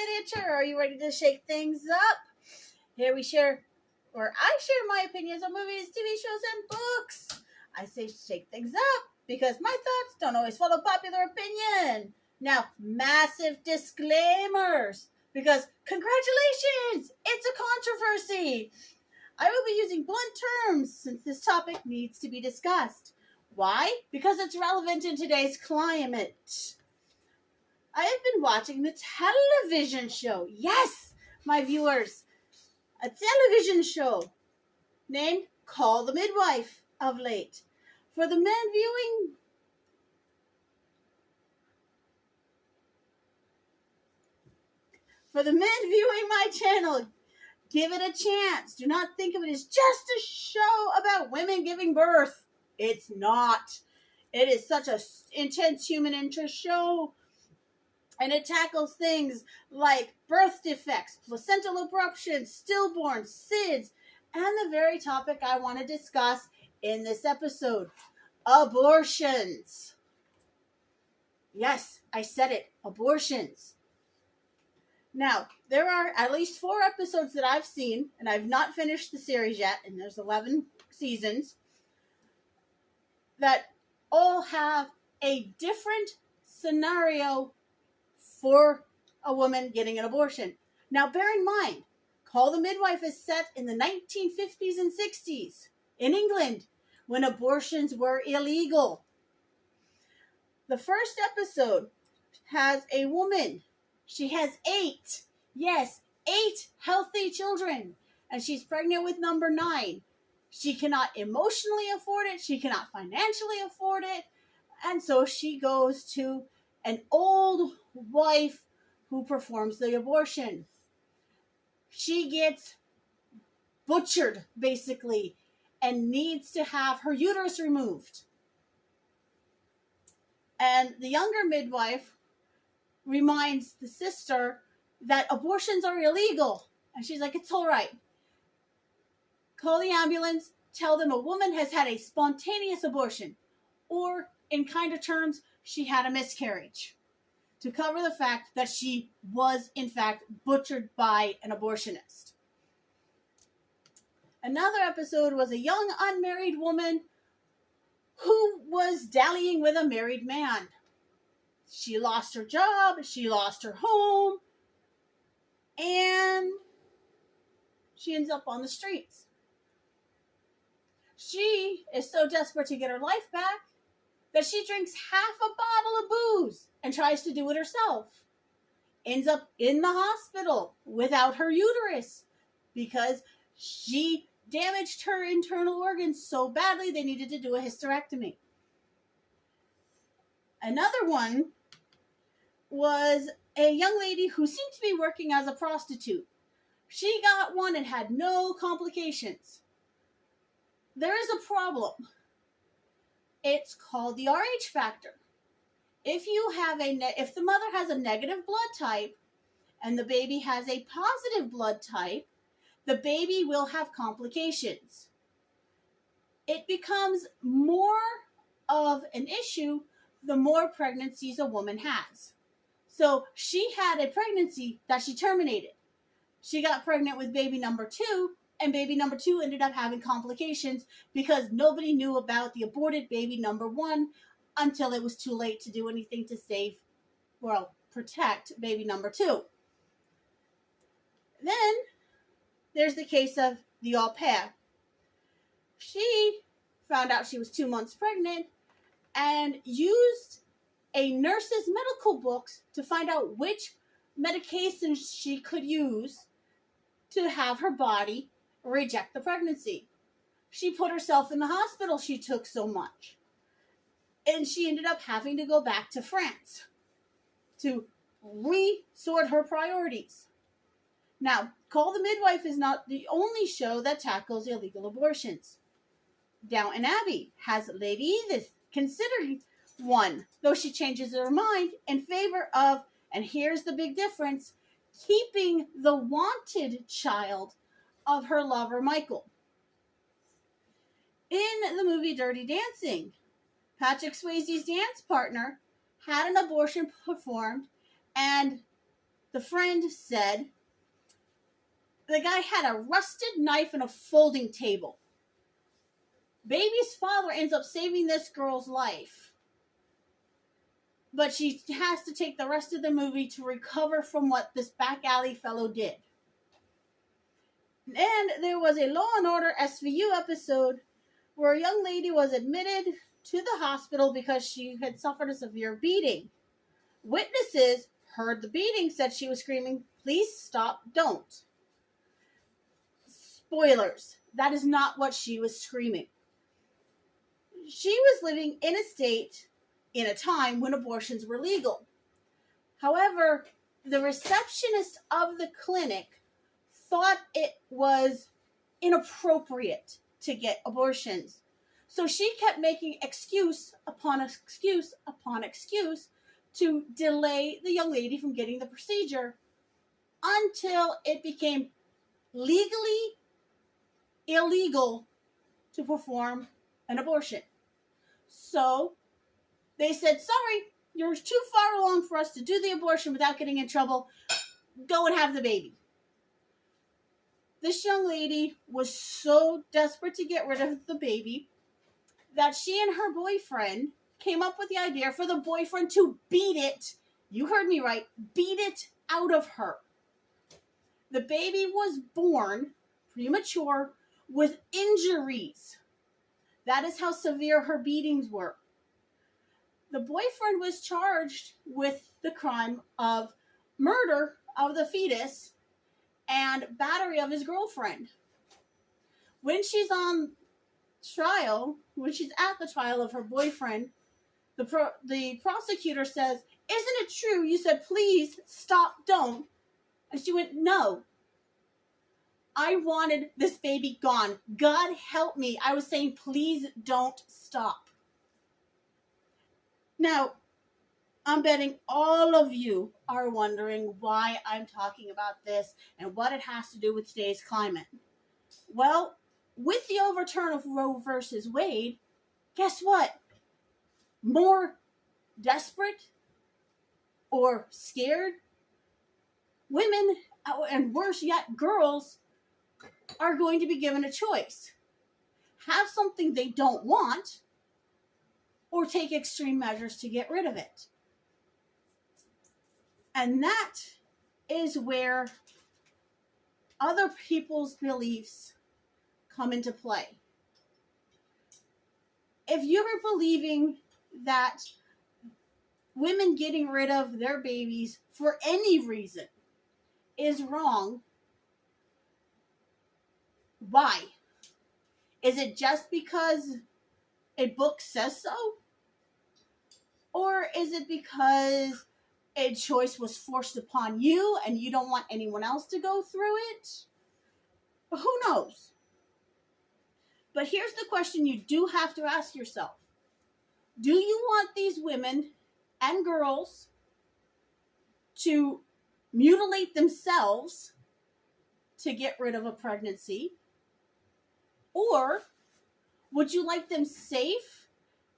literature. Are you ready to shake things up? Here I share my opinions on movies, TV shows, and books. I say shake things up because my thoughts don't always follow popular opinion. Now, massive disclaimers because congratulations, it's a controversy. I will be using blunt terms since this topic needs to be discussed. Why? Because it's relevant in today's climate. I have been watching the television show. Yes, my viewers, a television show named Call the Midwife of late. For the men viewing my channel, give it a chance. Do not think of it as just a show about women giving birth. It's not. It is such an intense human interest show. And it tackles things like birth defects, placental abruptions, stillborns, SIDS, and the very topic I want to discuss in this episode, abortions. Yes, I said it, abortions. Now, there are at least 4 episodes that I've seen, and I've not finished the series yet, and there's 11 seasons, that all have a different scenario for a woman getting an abortion. Now, bear in mind, Call the Midwife is set in the 1950s and 60s in England when abortions were illegal. The first episode has a woman. She has 8 healthy children, and she's pregnant with number 9. She cannot emotionally afford it. She cannot financially afford it. And so she goes to an old wife who performs the abortion. She gets butchered, basically, and needs to have her uterus removed. And the younger midwife reminds the sister that abortions are illegal. And she's like, it's all right. Call the ambulance. Tell them a woman has had a spontaneous abortion. Or, in kinder terms, she had a miscarriage. To cover the fact that she was, in fact, butchered by an abortionist. Another episode was a young unmarried woman who was dallying with a married man. She lost her job, she lost her home, and she ends up on the streets. She is so desperate to get her life back that she drinks half a bottle of booze and tries to do it herself. Ends up in the hospital without her uterus because she damaged her internal organs so badly they needed to do a hysterectomy. Another one was a young lady who seemed to be working as a prostitute. She got one and had no complications. There is a problem. It's called the Rh factor. If the mother has a negative blood type and the baby has a positive blood type, the baby will have complications. It becomes more of an issue the more pregnancies a woman has. So she had a pregnancy that she terminated. She got pregnant with baby number 2, and baby number 2 ended up having complications because nobody knew about the aborted baby number 1 until it was too late to do anything to protect baby number 2. Then there's the case of the au pair. She found out she was 2 months pregnant and used a nurse's medical books to find out which medications she could use to have her body reject the pregnancy. She put herself in the hospital, she took so much. And she ended up having to go back to France to resort her priorities. Now, Call the Midwife is not the only show that tackles illegal abortions. Downton Abbey has Lady Edith considered one, though she changes her mind in favor of, and here's the big difference, keeping the wanted child of her lover Michael. In the movie Dirty Dancing, Patrick Swayze's dance partner had an abortion performed, and The friend said the guy had a rusted knife and a folding table. Baby's father ends up saving this girl's life, but she has to take the rest of the movie to recover from what this back alley fellow did. And there was a Law and Order SVU episode where a young lady was admitted to the hospital because she had suffered a severe beating. Witnesses heard the beating, said she was screaming, "Please stop, don't." Spoilers, that is not what she was screaming. She was living in a state, in a time when abortions were legal. However, the receptionist of the clinic thought it was inappropriate to get abortions. So she kept making excuse upon excuse upon excuse to delay the young lady from getting the procedure until it became legally illegal to perform an abortion. So they said, "Sorry, you're too far along for us to do the abortion without getting in trouble. Go and have the baby." This young lady was so desperate to get rid of the baby that she and her boyfriend came up with the idea for the boyfriend to beat it, you heard me right, beat it out of her. The baby was born premature with injuries. That is how severe her beatings were. The boyfriend was charged with the crime of murder of the fetus and battery of his girlfriend. When she's on trial, when she's at the trial of her boyfriend, the prosecutor says, "Isn't it true you said, 'Please stop, don't'?" And she went, "No. I wanted this baby gone. God help me. I was saying, please don't stop." Now, I'm betting all of you are wondering why I'm talking about this and what it has to do with today's climate. Well, with the overturn of Roe versus Wade, guess what? More desperate or scared women, and worse yet, girls, are going to be given a choice. Have something they don't want, or take extreme measures to get rid of it. And that is where other people's beliefs come into play. If you're believing that women getting rid of their babies for any reason is wrong, why? Is it just because a book says so? Or is it because a choice was forced upon you and you don't want anyone else to go through it? Who knows? But here's the question you do have to ask yourself. Do you want these women and girls to mutilate themselves to get rid of a pregnancy? Or would you like them safe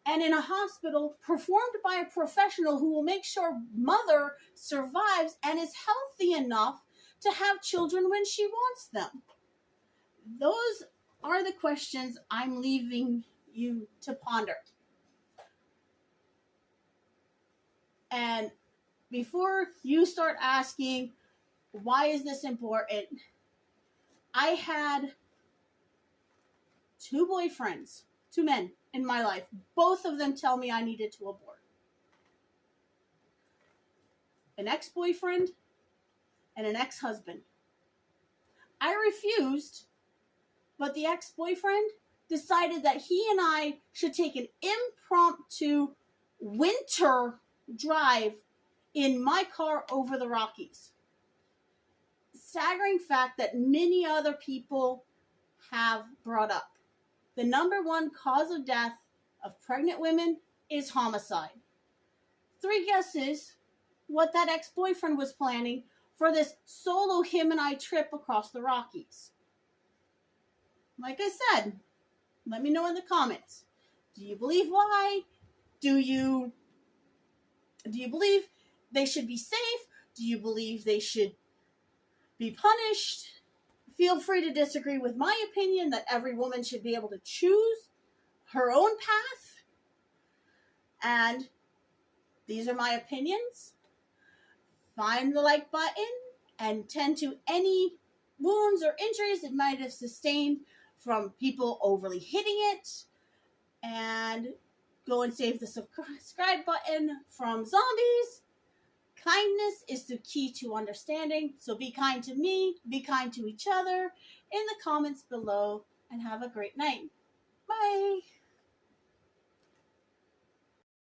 and in a hospital performed by a professional who will make sure mother survives and is healthy enough to have children when she wants them? Those are the questions I'm leaving you to ponder. And before you start asking, why is this important? I had two boyfriends, two men in my life. Both of them tell me I needed to abort. An ex-boyfriend and an ex-husband. I refused, but the ex-boyfriend decided that he and I should take an impromptu winter drive in my car over the Rockies. Staggering fact that many other people have brought up. The number one cause of death of pregnant women is homicide. 3 guesses what that ex-boyfriend was planning for this solo him and I trip across the Rockies. Like I said, let me know in the comments. Do you believe why? Do you believe they should be safe? Do you believe they should be punished? Feel free to disagree with my opinion that every woman should be able to choose her own path. And these are my opinions. Find the like button and tend to any wounds or injuries it might have sustained from people overly hitting it. And go and save the subscribe button from zombies. Kindness is the key to understanding. So be kind to me, be kind to each other in the comments below, and have a great night. Bye.